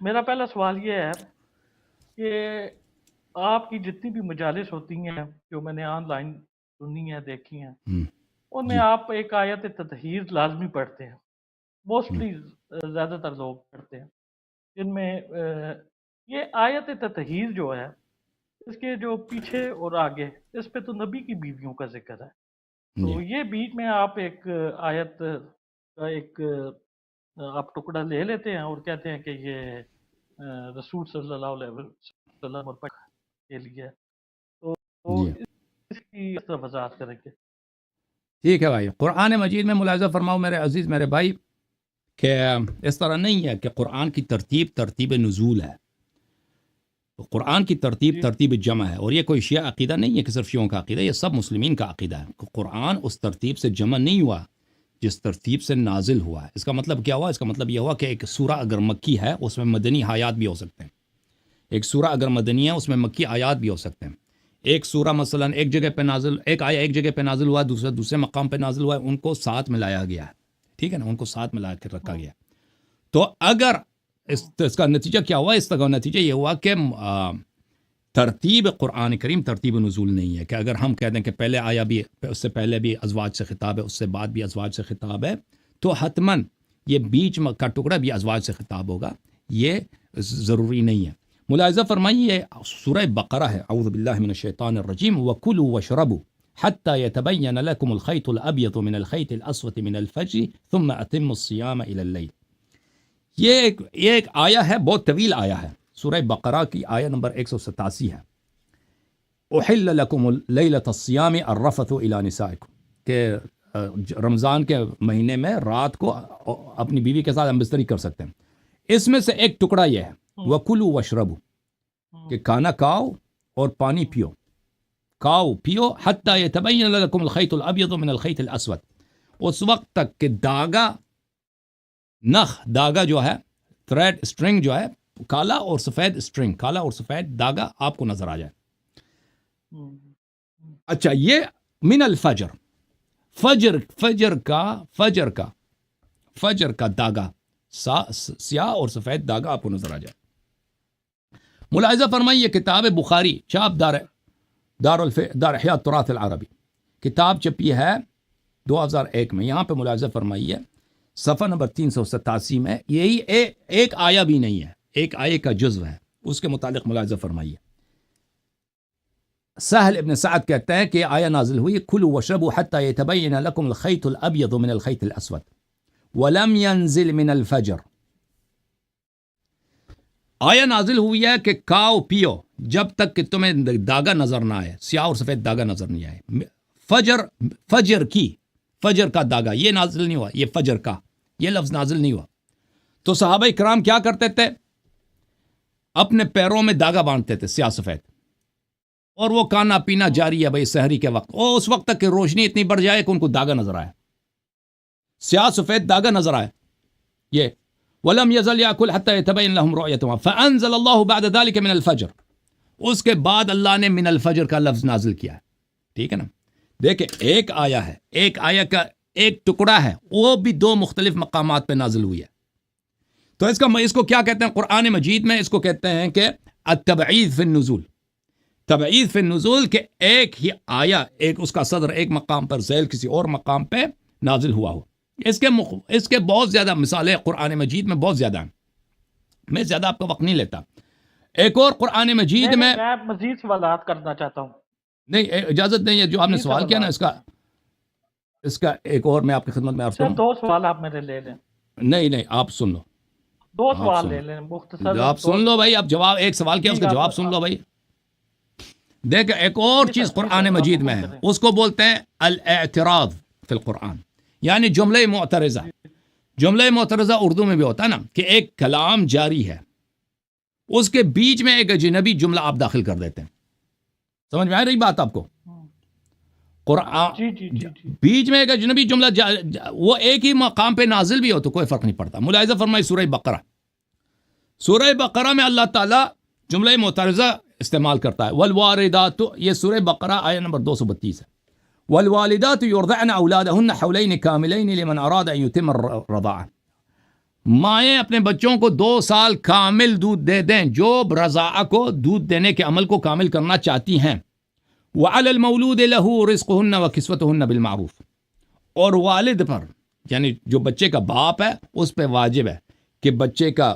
میرا پہلا سوال یہ ہے کہ آپ کی جتنی بھی مجالس ہوتی ہیں جو میں نے آن لائن سنی ہیں دیکھی ہیں ان میں جی آپ ایک آیت تطہیر لازمی پڑھتے ہیں، موسٹلی زیادہ تر لوگ پڑھتے ہیں جن میں یہ آیت تطہیر جو ہے اس کے جو پیچھے اور آگے اس پہ تو نبی کی بیویوں کا ذکر ہے، جی تو یہ بیچ میں آپ ایک آیت کا ایک آپ ٹکڑا لے لیتے ہیں اور کہتے ہیں کہ یہ رسول صلی اللہ علیہ وسلم اور کے لیے، تو جی اس کی اس طرف وضاحت کریں گے۔ ٹھیک ہے بھائی، قرآن مجید میں ملاحظہ فرماؤ میرے عزیز میرے بھائی کہ اس طرح نہیں ہے کہ قرآن کی ترتیب نزول ہے، قرآن کی جی ترتیب جمع ہے، اور یہ کوئی شیعہ عقیدہ نہیں ہے کہ صرف شیعوں کا عقیدہ، یہ سب مسلمین کا عقیدہ ہے۔ قرآن اس ترتیب سے جمع نہیں ہوا جس ترتیب سے نازل ہوا ہے۔ اس کا مطلب کیا ہوا؟ اس کا مطلب یہ ہوا کہ ایک سورہ اگر مکی ہے اس میں مدنی آیات بھی ہو سکتے ہیں، ایک سورہ اگر مدنی ہے اس میں مکی آیات بھی ہو سکتے ہیں۔ ایک سورہ مثلا ایک جگہ پہ نازل، ایک آیا ایک جگہ پہ نازل ہوا، دوسرے مقام پہ نازل ہوا، ان کو ساتھ ملایا گیا ہے، ٹھیک ہے نا، ان کو ساتھ ملا کے رکھا گیا۔ تو اگر اس کا نتیجہ کیا ہوا؟ اس کا نتیجہ یہ ہوا کہ ترتیب قرآن کریم ترتیب نزول نہیں ہے، کہ اگر ہم کہہ دیں کہ پہلے آیا بھی، اس سے پہلے بھی ازواج سے خطاب ہے، اس سے بعد بھی ازواج سے خطاب ہے، تو حتماً یہ بیچ کا ٹکڑا بھی ازواج سے خطاب ہوگا، یہ ضروری نہیں ہے۔ ملاحظہ فرمائیے یہ سورہ بقرہ ہے، اعوذ باللہ من الشیطان الرجیم، وَكُلُوا وَاشْرَبُوا حَتَّى يَتَبَيَّنَ لَكُمُ الْخَيْطُ الْأَبْيَضُ مِنَ الْخَيْطِ الْأَسْوَدِ مِنَ الْفَجْرِ ثُمَّ أَتِمُّوا الصِّيَامَ إِلَى اللَّيْلِ۔ یہ ایک آیا ہے، بہت طویل آیا ہے، سورہ بقرہ کی آیا نمبر 187 ہے۔ احل لکم لیلۃ الصیام الرفث الی نسائکم، کہ رمضان کے مہینے میں رات کو اپنی بیوی کے ساتھ ہم بستری کر سکتے ہیں۔ اس میں سے ایک ٹکڑا یہ ہے وَكُلُوا وَاشْرَبُوا، کہ کھانا کھاؤ اور پانی پیو، کھاؤ پیو حتی یتبین لکم الخیط الابیض من الخیط الاسود، اس وقت تک کہ داغا جو ہے، تھریڈ اسٹرنگ جو ہے، کالا اور سفید اسٹرنگ، کالا اور سفید داغا آپ کو نظر آ جائے۔ اچھا، یہ من الفجر، فجر کا داغا، سیاہ اور سفید داغا آپ کو نظر آ جائے۔ ملاحظہ فرمائیے کتاب بخاری چھاپ دار احیاء التراث العربی، کتاب چھپی ہے 2001 میں، یہاں پہ ملاحظہ فرمائیے صفحہ نمبر 387 میں، یہی ایک آیا بھی نہیں ہے، ایک آیے کا جزو ہے، اس کے متعلق ملاحظہ فرمائیے۔ سہل ابن سعد کہتے ہیں کہ آیا نازل ہوئی کلوا واشربوا حتى يتبين لكم الخيط الابيض من الخيط الاسود ولم ينزل من الفجر۔ آیا نازل ہوئی ہے کہ کھاؤ پیو جب تک کہ تمہیں داغا نظر نہ آئے، سیاہ اور سفید داغا نظر نہیں آئے۔ فجر کا داغا یہ نازل نہیں ہوا، یہ فجر کا یہ لفظ نازل نہیں ہوا۔ تو صحابہ کرام کیا کرتے تھے؟ اپنے پیروں میں داغا باندھتے تھے سیاہ سفید، اور وہ کھانا پینا جاری ہے بھائی سحری کے وقت، اور اس وقت تک کہ روشنی اتنی بڑھ جائے کہ ان کو داغا نظر آئے، سیاہ سفید داغا نظر آئے۔ یہ وَلَمْ يَزَلْ يَأْكُلْ حَتَّى يَتَبَيَّنَ لَهُمْ رُؤْيَتُهُ فَأَنزَلَ اللَّهُ بَعْدَ ذَلِكَ مِنَ الْفَجْرِ، اس کے بعد اللہ نے من الفجر کا لفظ نازل کیا ہے، ٹھیک ہے نا۔ دیکھیں ایک آیا ہے، ایک آیا کا ایک ٹکڑا ہے، وہ بھی دو مختلف مقامات پہ نازل ہوئی ہے۔ تو اس کو کیا کہتے ہیں قرآن مجید میں؟ اس کو کہتے ہیں کہ التبعیض فی النزول، تبعیض فی النزول، کہ ایک ہی آیا، ایک اس کا صدر ایک مقام پر، ذیل کسی اور مقام پہ نازل ہوا ہو۔ اس کے بہت زیادہ مثالیں قرآن مجید میں بہت زیادہ ہیں، میں زیادہ آپ کا وقت نہیں لیتا۔ ایک اور قرآن مجید میں مزید سوالات کرنا چاہتا ہوں۔ نہیں، اجازت نہیں ہے، جو آپ نے سوال کیا نا اس کا ایک اور میں آپ کی خدمت میں عرض کروں۔ 2 سوال آپ میرے لے لیں۔ نہیں آپ سن لو، 2 سوال لے لیں مختصر، آپ سن لو بھائی، آپ جواب، ایک سوال کیا اس کا جواب سن لو بھائی۔ دیکھ ایک اور چیز قرآن مجید میں ہے، اس کو بولتے ہیں الاعتراض فی القرآن، یعنی جملہ معترضہ۔ جملہ معترضہ اردو میں بھی ہوتا ہے نا، کہ ایک کلام جاری ہے، اس کے بیچ میں ایک اجنبی جملہ آپ داخل کر دیتے ہیں۔ سمجھ میں آ رہی بات آپ کو؟ قرآن بیچ میں ایک اجنبی جملہ وہ ایک ہی مقام پہ نازل بھی ہو تو کوئی فرق نہیں پڑتا۔ ملاحظہ فرمائے سورہ بقرہ میں اللہ تعالیٰ جملہ معترضہ استعمال کرتا ہے، والواردات، یہ سورہ بقرہ آیت نمبر 232 ہے۔ والوالدات يرضعن اولادهن حولين كاملين لمن اراد ان يتم الرضاعه، مائیں اپنے بچوں کو 2 سال کامل دودھ دے دیں جو رضاعہ کو دودھ دینے کے عمل کو کامل کرنا چاہتی ہیں. وعلی المولود لہ رزقہن وکسوتہن بالمعروف، اور والد پر یعنی جو بچے کا باپ ہے اس پہ واجب ہے کہ بچے کا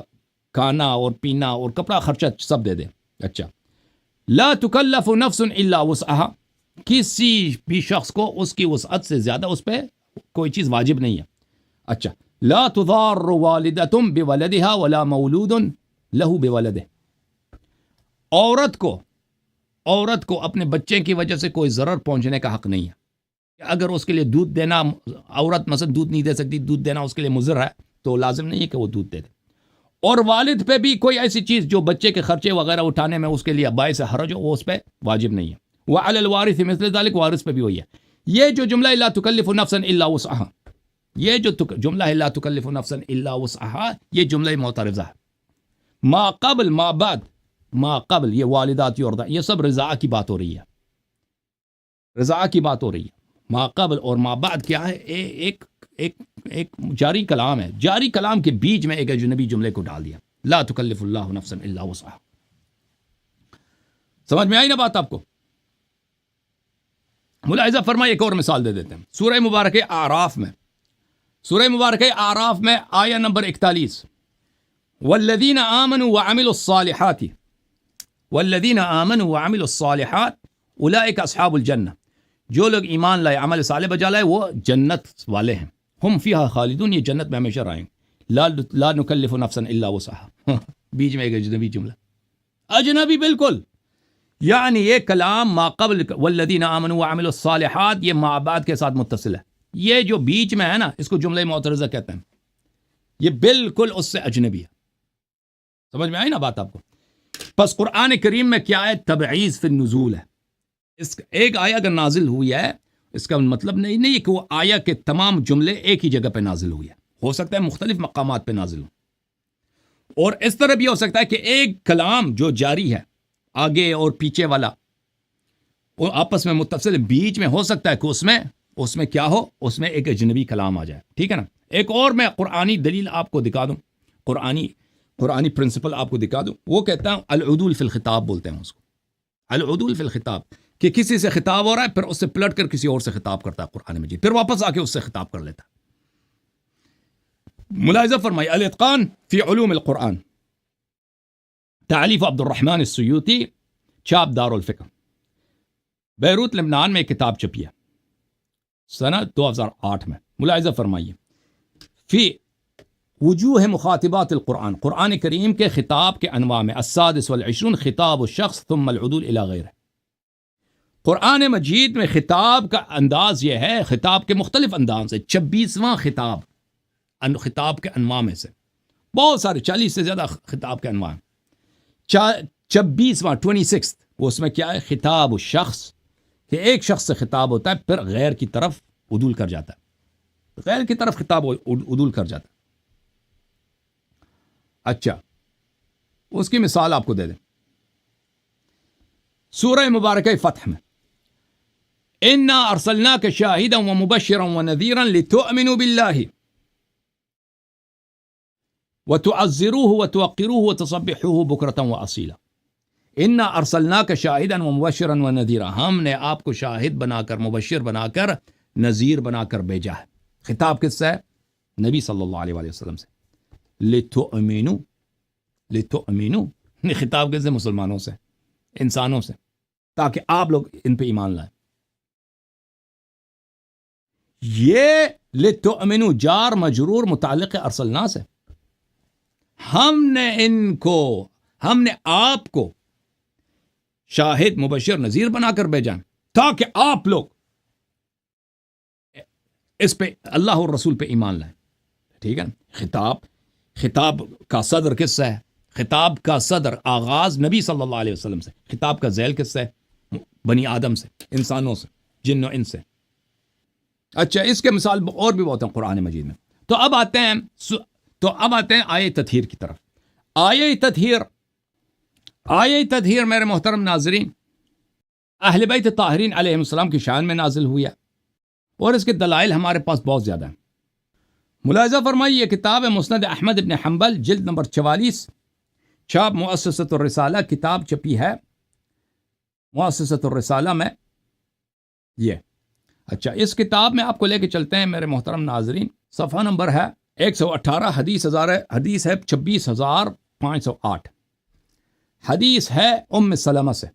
کھانا اور پینا اور کپڑا خرچہ سب دے دے. اچھا، لا تکلف نفس الا وسعها، کسی بھی شخص کو اس کی وسعت سے زیادہ اس پہ کوئی چیز واجب نہیں ہے. اچھا، لا تضار والدۃ بولدها ولا مولود له بولده، عورت کو اپنے بچے کی وجہ سے کوئی ضرر پہنچنے کا حق نہیں ہے. اگر اس کے لیے دودھ دینا، عورت مثلا دودھ نہیں دے سکتی، دودھ دینا اس کے لیے مضر ہے، تو لازم نہیں ہے کہ وہ دودھ دے دے. اور والد پہ بھی کوئی ایسی چیز جو بچے کے خرچے وغیرہ اٹھانے میں اس کے لیے باعث حرج ہو، وہ اس پہ واجب نہیں ہے. وعلی الوارث مثل ذلك، وارث پہ بھی وہی ہے. یہ جو جملہ لا تکلف نفسا الا وسعها، یہ جو جملہ ہے لا تکلف نفسا الا وسعها، یہ جملہ معترضہ ہے. ما قبل ما بعد، ما قبل یہ والدات یرضع، یہ سب رضاع کی بات ہو رہی ہے، رضاع کی بات ہو رہی ہے. ما قبل اور ما بعد کیا ہے؟ ایک جاری کلام ہے، جاری کلام کے بیچ میں ایک اجنبی جملے کو ڈال دیا. لا تکلف اللہ نفسا الا وسعها. سمجھ میں آئی نا بات آپ کو؟ ملاحظہ فرمائے، ایک اور مثال دے دیتے ہیں. سورہ مبارکہ اعراف میں، سورہ مبارکہ اعراف میں آیہ نمبر 41، والذین آمنوا وعملوا الصالحات، والذین آمنوا وعملوا الصالحات اولئک اصحاب الجنہ، جو لوگ ایمان لائے عمل صالح بجا لائے وہ جنت والے ہیں. ہم فیہا خالدون، یہ جنت میں ہمیشہ رہیں. لا نکلف نفسا الا وسعها، بیچ میں ایک اجنبی جملہ، اجنبی بالکل. یعنی یہ کلام ما قبل والذین آمنوا وعملوا الصالحات یہ ما بعد کے ساتھ متصل ہے. یہ جو بیچ میں ہے نا، اس کو جملہ معترضہ کہتے ہیں. یہ بالکل اس سے اجنبی ہے. سمجھ میں آئی نا بات آپ کو؟ پس قرآن کریم میں کیا ہے؟ تبعیض فی النزول ہے. اس ایک آیہ اگر نازل ہوئی ہے، اس کا مطلب نہیں کہ وہ آیہ کے تمام جملے ایک ہی جگہ پہ نازل ہوئی ہے. ہو سکتا ہے مختلف مقامات پہ نازل ہوں. اور اس طرح بھی ہو سکتا ہے کہ ایک کلام جو جاری ہے آگے اور پیچھے والا وہ آپس میں متصل، بیچ میں ہو سکتا ہے کہ اس میں کیا ہو، اس میں ایک اجنبی کلام آ جائے. ٹھیک ہے نا؟ ایک اور میں قرآنی دلیل آپ کو دکھا دوں، قرآنی پرنسپل آپ کو دکھا دوں. وہ کہتا ہے العدول فی الخطاب، بولتے ہیں اس کو العدول فی الخطاب، کہ کسی سے خطاب ہو رہا ہے پھر اس سے پلٹ کر کسی اور سے خطاب کرتا ہے قرآن مجید، پھر واپس آ کے اس سے خطاب کر لیتا. ملاحظہ فرمائی، الاتقان فی علوم القرآن، تعلیف عبد الرحمن السیوطی، چھاپ دار الفکر، بیروت لبنان میں ایک کتاب چھپی ہے سنہ 2008 میں. ملاحظہ فرمائیے، فی وجوہ مخاطبات القرآن، قرآن کریم کے خطاب کے انواع میں السادس والعشرون خطاب الشخص ثم العدول الی غیرہ. قرآن مجید میں خطاب کا انداز یہ ہے، خطاب کے مختلف انداز ہے. 26واں خطاب کے انواع میں سے بہت سارے، 40 سے زیادہ خطاب کے انواع. 26واں 26 وہ اس میں کیا ہے؟ خطاب الشخص، کہ ایک شخص سے خطاب ہوتا ہے پھر غیر کی طرف عدول کر جاتا ہے، غیر کی طرف خطاب عدول کر جاتا ہے. اچھا، اس کی مثال آپ کو دے دیں. سورہ مبارکہ فتح میں انا ارسلناک شاہدا ومبشرا ونذیرا لتؤمنوا باللہ وتعزروه وتوقروه وتصبحوه بکرة واصیلا. انا ارسلناک شاہدا ومبشرا ونذیرا، ہم نے آپ کو شاہد بنا کر، مبشر بنا کر، نذیر بنا کر بھیجا ہے. خطاب کس سے ہے؟ نبی صلی اللہ علیہ وسلم سے. لتؤمنوا، خطاب کس سے؟ مسلمانوں سے، انسانوں سے، تاکہ آپ لوگ ان پہ ایمان لائیں. یہ لتؤمنوا جار مجرور متعلق ارسلنا سے. ہم نے آپ کو شاہد مبشر نذیر بنا کر بھیجا تاکہ آپ لوگ اس پہ اللہ اور رسول پہ ایمان لائیں. ٹھیک ہے نا؟ خطاب کا صدر کس سے ہے؟ خطاب کا صدر آغاز نبی صلی اللہ علیہ وسلم سے. خطاب کا ذیل کس سے؟ بنی آدم سے، انسانوں سے، جن و انس سے. اچھا، اس کے مثال اور بھی بہت ہیں قرآن مجید میں. تو اب آتے ہیں آیہ تطہیر کی طرف. آیہ تطہیر میرے محترم ناظرین اہل بیت طاہرین علیہ السلام کی شان میں نازل ہوئی ہے، اور اس کے دلائل ہمارے پاس بہت زیادہ ہیں. ملاحظہ فرمائیے یہ کتاب ہے مسند احمد ابن حنبل جلد نمبر 44 چھاپ مؤسسۃ الرسالہ کتاب چھپی ہے مؤسسۃ الرسالہ میں یہ اچھا اس کتاب میں آپ کو لے کے چلتے ہیں میرے محترم ناظرین صفحہ نمبر ہے 118 حدیث ہے 26508 حدیث ہے ام سلمہ سے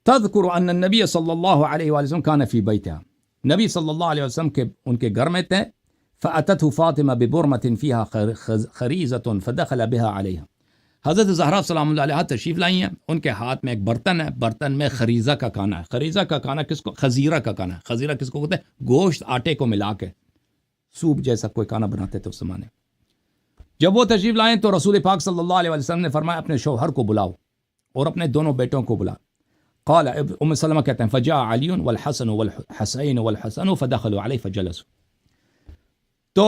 تذکر ان النبی صلی اللہ علیہ وآلہ وسلم کان فی بیتہا نبی صلی اللہ علیہ وسلم ان کے گھر میں تھے فأتته فاطمہ ببرمۃ فیہا خریزۃ فدخل بها علیہا حضرت زہرا سلام اللہ علیہ تشریف لائی ہیں ان کے ہاتھ میں ایک برتن ہے برتن میں خریزہ کا کانا ہے خریزہ کا کانا کس کو خزیرہ کا کانا ہے خزیرہ کس کو کہتے ہیں گوشت آٹے کو ملا کے سوپ جیسا کوئی کانا بناتے تھے اس زمانے جب وہ تشریف لائیں تو رسول پاک صلی اللہ علیہ وسلم نے فرمایا اپنے شوہر کو بلاؤ اور اپنے دونوں بیٹوں کو بلا قال ام سلمہ کہتے ہیں فجاء علی والحسن والحسین والحسن فدخلوا علیہ فجلسوا تو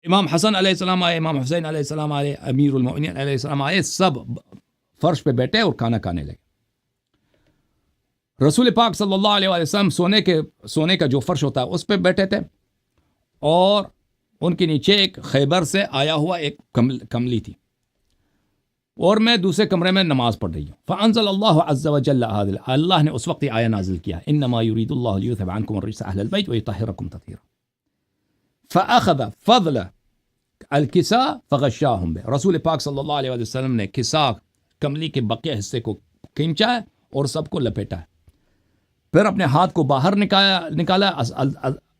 امام حسن علیہ السلام آئے امام حسین علیہ السلام آئے امیر المؤمنین علیہ السلام آئے سب فرش پہ بیٹھے اور کھانا کھانے لگے رسول پاک صلی اللہ علیہ وسلم سونے کا جو فرش ہوتا ہے اس پہ بیٹھے تھے اور ان کے نیچے ایک خیبر سے آیا ہوا ایک کملی تھی اور میں دوسرے کمرے میں نماز پڑھ رہی ہوں فانزل اللہ عز وجل اللہ نے اس وقت آیا نازل کیا انما یرید اللہ لیذهب عنکم الرجس اہل البیت ویطہرکم تطہیرا فاخذ فضل الکساء فغشاهم به رسول پاک صلی اللہ علیہ وسلم نے کساء کملی کے بقیہ حصے کو کھینچا ہے اور سب کو لپیٹا ہے پھر اپنے ہاتھ کو باہر نکالا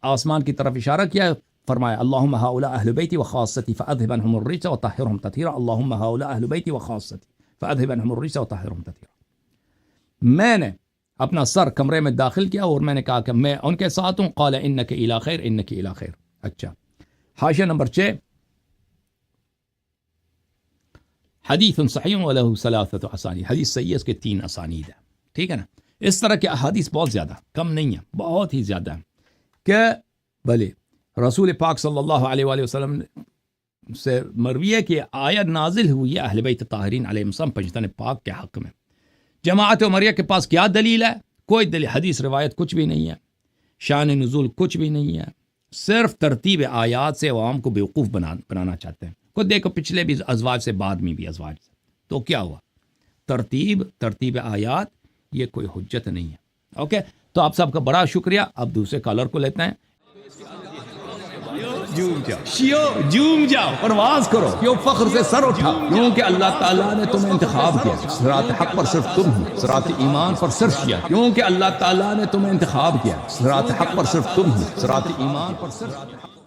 آسمان کی طرف اشارہ کیا فرمایا اللہم ہؤلاء اہل بیتی وخاصتی فاذهب عنهم الرجس وطہرهم تطہیرا اللہم ہؤلاء اہل بیتی وخاصتی فاذهب عنهم الرجس وطہرهم تطہیرا میں نے اپنا سر کمرے میں داخل کیا اور میں نے کہا کہ میں ان کے ساتھ ہوں قال انک الی خیر انک الی خیر اچھا حاشیہ نمبر 6 حدیث صحیح وله ثلاثه اسانید حدیث صحیح ہے اس کے 3 اسانید ہیں ٹھیک ہے نا اس طرح کے احادیث بہت زیادہ کم نہیں ہیں بہت ہی زیادہ ہیں کہ بھلے رسول پاک صلی اللہ علیہ وآلہ وسلم سے مروی ہے کہ آیت نازل ہوئی ہے اہل بیت طاہرین علیہ السلام پنجتن پاک کے حق میں جماعت عمریہ کے پاس کیا دلیل ہے کوئی دلیل حدیث روایت کچھ بھی نہیں ہے شان نزول کچھ بھی نہیں ہے صرف ترتیب آیات سے عوام کو بیوقوف بنانا چاہتے ہیں خود دیکھو پچھلے بھی ازواج سے بعد میں بھی ازواج سے تو کیا ہوا ترتیب آیات یہ کوئی حجت نہیں ہے اوکے تو آپ سب کا بڑا شکریہ اب دوسرے کالر کو لیتے ہیں جوم جاؤ پرواز کرو کیوں فخر سے سر اٹھا کیونکہ اللہ تعالیٰ نے تمہیں انتخاب کیا صراط حق پر صرف تم ہو صراط ایمان پر صرف کیا کیونکہ اللہ تعالیٰ نے تمہیں انتخاب کیا صراط حق پر صرف تم ہو صراط ایمان پر صرف